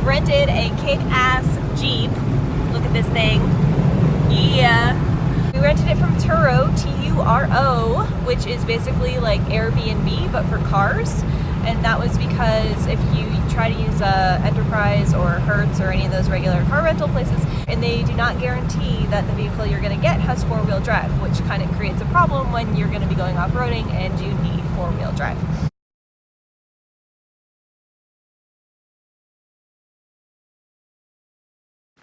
have rented a kick-ass Jeep. Look at this thing. Yeah. We rented it from Turo, T-U-R-O, which is basically like Airbnb, but for cars. And that was because if you try to use Enterprise or Hertz or any of those regular car rental places, and they do not guarantee that the vehicle you're going to get has four-wheel drive, which kind of creates a problem when you're going to be going off-roading and you need four-wheel drive.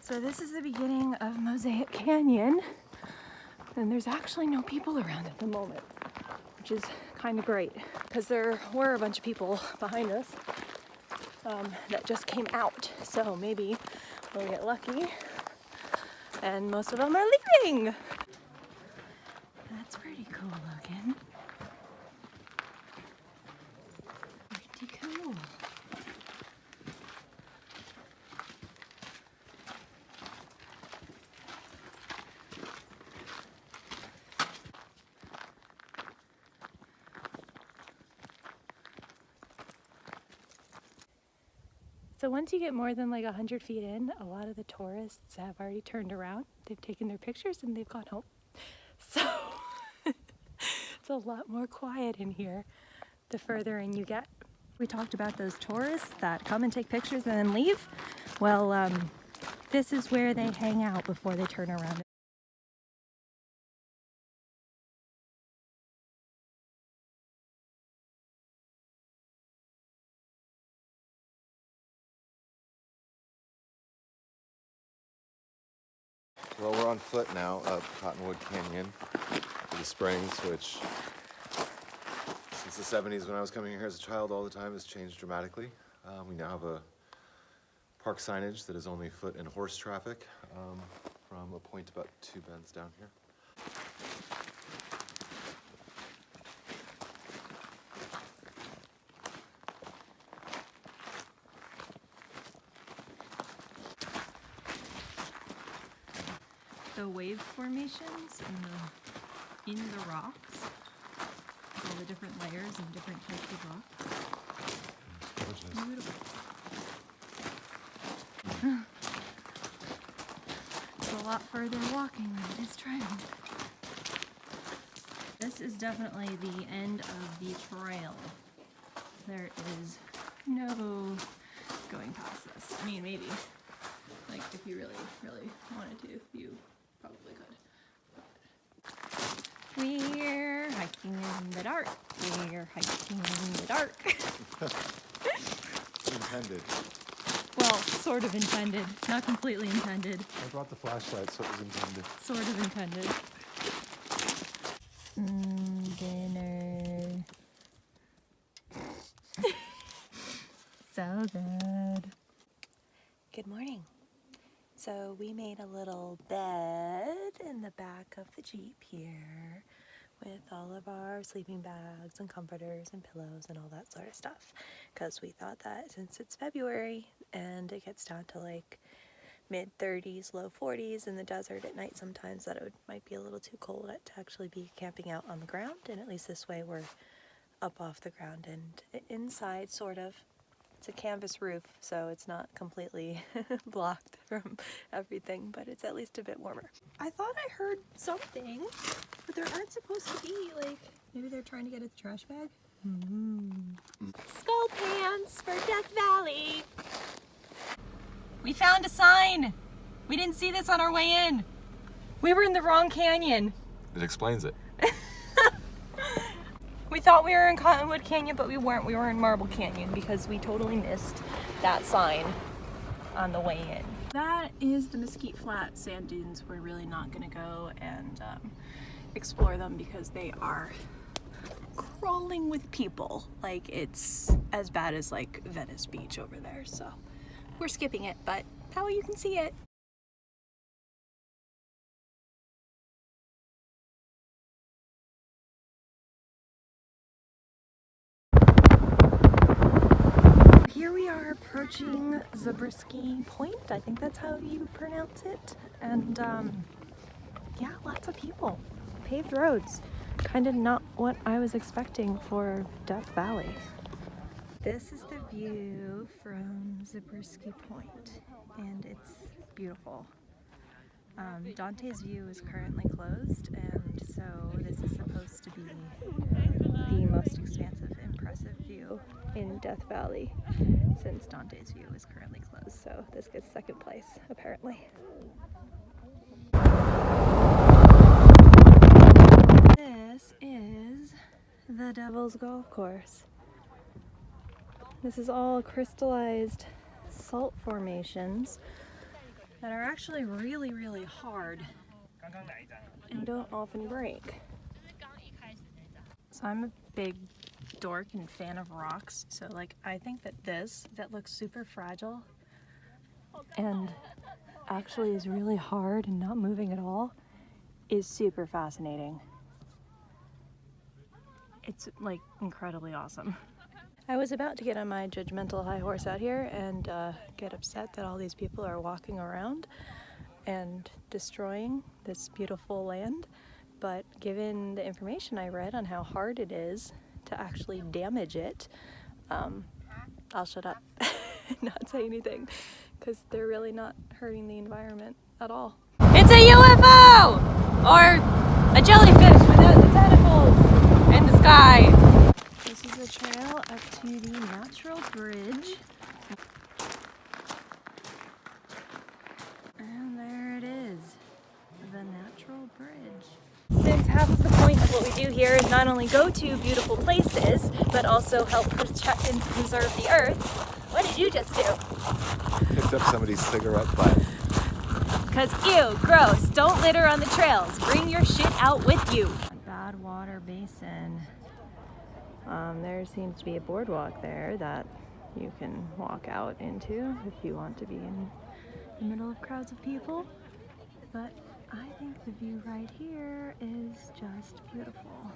So this is the beginning of Mosaic Canyon, and there's actually no people around at the moment, which is kind of great because there were a bunch of people behind us that just came out. So maybe we'll get lucky and most of them are leaving. That's pretty cool looking. Pretty cool. So once you get more than like 100 feet in, a lot of the tourists have already turned around. They've taken their pictures and they've gone home. So it's a lot more quiet in here the further in you get. We talked about those tourists that come and take pictures and then leave. Well, this is where they hang out before they turn around. Well, we're on foot now up Cottonwood Canyon to the springs, which since the 70s when I was coming here as a child all the time has changed dramatically. We now have a park signage that is only foot and horse traffic from a point about 2 bends down here. The wave formations in the rocks, all the different layers and different types of rock. Beautiful. It's a lot further walking than it is driving. This is definitely the end of the trail. There is no going past this. I mean, maybe. Like, if you really, really wanted to, you probably could. We're hiking in the dark. We're hiking in the dark. Intended. Well, sort of intended. Not completely intended. I brought the flashlight, so it was intended. Sort of intended. Dinner. So good. Good morning. So we made a little bed in the back of the Jeep here with all of our sleeping bags and comforters and pillows and all that sort of stuff, because we thought that since it's February and it gets down to like mid-30s, low 40s in the desert at night sometimes, that it might be a little too cold to actually be camping out on the ground, and at least this way we're up off the ground and inside, sort of. It's a canvas roof, so it's not completely blocked from everything, but it's at least a bit warmer. I thought I heard something, but there aren't supposed to be, like, maybe they're trying to get at the trash bag? Skull pants for Death Valley! We found a sign! We didn't see this on our way in. We were in the wrong canyon. It explains it. We thought we were in Cottonwood Canyon, but we weren't. We were in Marble Canyon because we totally missed that sign on the way in. That is the Mesquite Flat sand dunes. We're really not going to go and explore them because they are crawling with people. Like, it's as bad as like Venice Beach over there. So we're skipping it, but that way you can see it. Here we are approaching Zabriskie Point. I think that's how you pronounce it. And yeah, lots of people. Paved roads. Kind of not what I was expecting for Death Valley. This is the view from Zabriskie Point, and it's beautiful. Dante's View is currently closed, and so this is supposed to be the most expansive, impressive view in Death Valley since Dante's View is currently closed. So this gets second place, apparently. This is the Devil's Golf Course. This is all crystallized salt formations that are actually really, really hard and don't often break. So I'm a big dork and fan of rocks, so like I think that this, that looks super fragile and actually is really hard and not moving at all, is super fascinating. It's like incredibly awesome. I was about to get on my judgmental high horse out here and get upset that all these people are walking around and destroying this beautiful land, but given the information I read on how hard it is to actually damage it, I'll shut up and not say anything, because they're really not hurting the environment at all. It's a UFO! Or a jellyfish without the tentacles in the sky. This is the trail up to the natural bridge. And there it is, the natural bridge. Since half of the point of what we do here is not only go to beautiful places, but also help protect and preserve the earth, what did you just do? Picked up somebody's cigarette butt. Because ew, gross, don't litter on the trails. Bring your shit out with you. Badwater Basin. There seems to be a boardwalk there that you can walk out into if you want to be in the middle of crowds of people. But I think the view right here is just beautiful.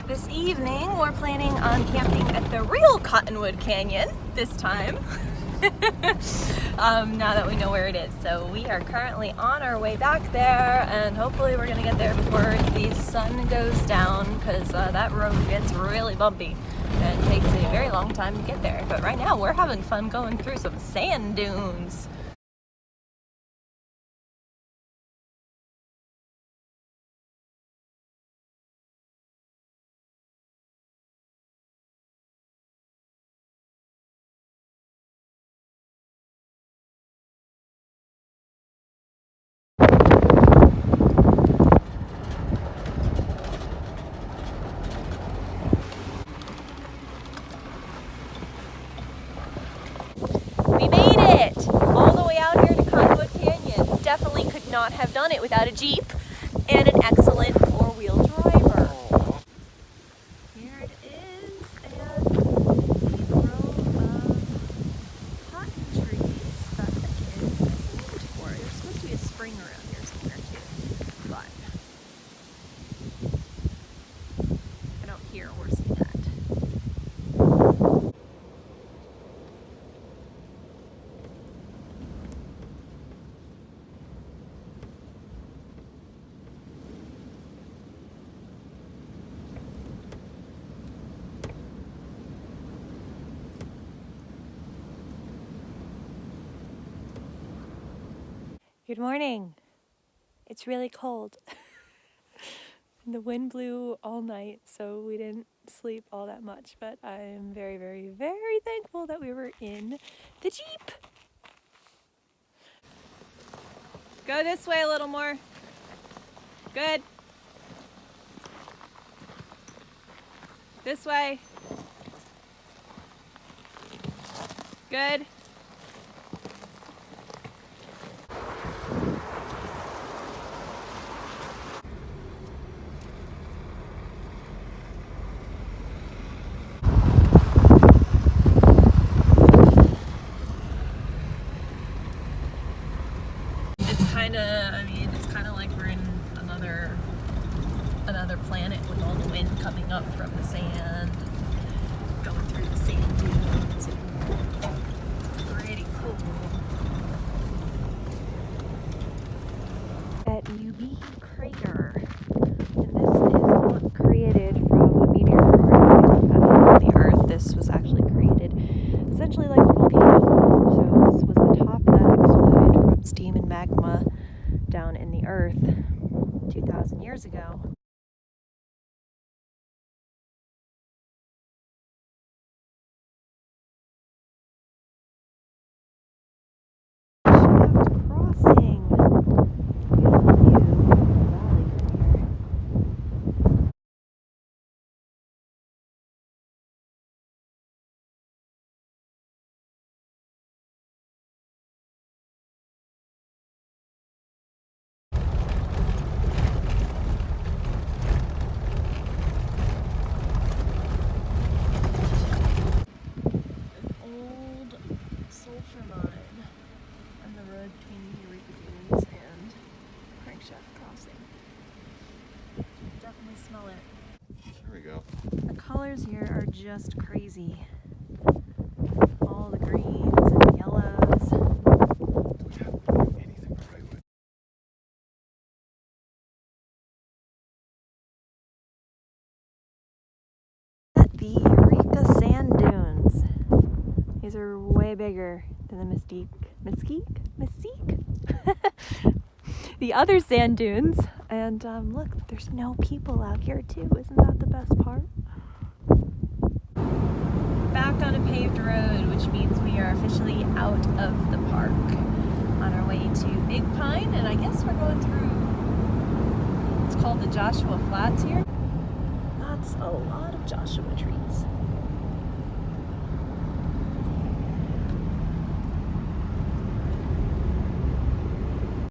This evening, we're planning on camping at the real Cottonwood Canyon this time. Now that we know where it is. So we are currently on our way back there, and hopefully we're gonna get there before the sun goes down, because that road gets really bumpy and takes a very long time to get there. But right now we're having fun going through some sand dunes. We made it! All the way out here to Cottonwood Canyon. Definitely could not have done it without a Jeep and an excellent four-wheel driver. Here it is, and a grove of cotton trees that the kids named for. There's supposed to be a spring around here somewhere too, but I don't hear or see that. Good morning. It's really cold. And the wind blew all night, so we didn't sleep all that much, but I'm very, very, very thankful that we were in the Jeep. Go this way a little more. Good. This way. Good. I mean, it's kind of like we're in another planet with all the wind coming up from the sand, going through the sand dunes. It's pretty cool. At UB crater, and this is not created from a meteor or the Earth. This was actually created essentially like a volcano. So this was the top that exploded from steam and magma down in the Earth 2,000 years ago. Crankshaft Crossing. Beautiful view of the valley from here. Old sulfur mine on the road between the Eureka dunes and Crankshaft Crossing. Definitely smell it. There we go. The colors here are just crazy. All the greens and the yellows. Do we have to do anything the right way? At the Eureka sand dunes. These are way bigger than the Mesquite? The other sand dunes. And look, there's no people out here too. Isn't that the best part? Back on a paved road, which means we are officially out of the park on our way to Big Pine, and I guess we're going through, it's called the Joshua Flats here. That's a lot of Joshua trees.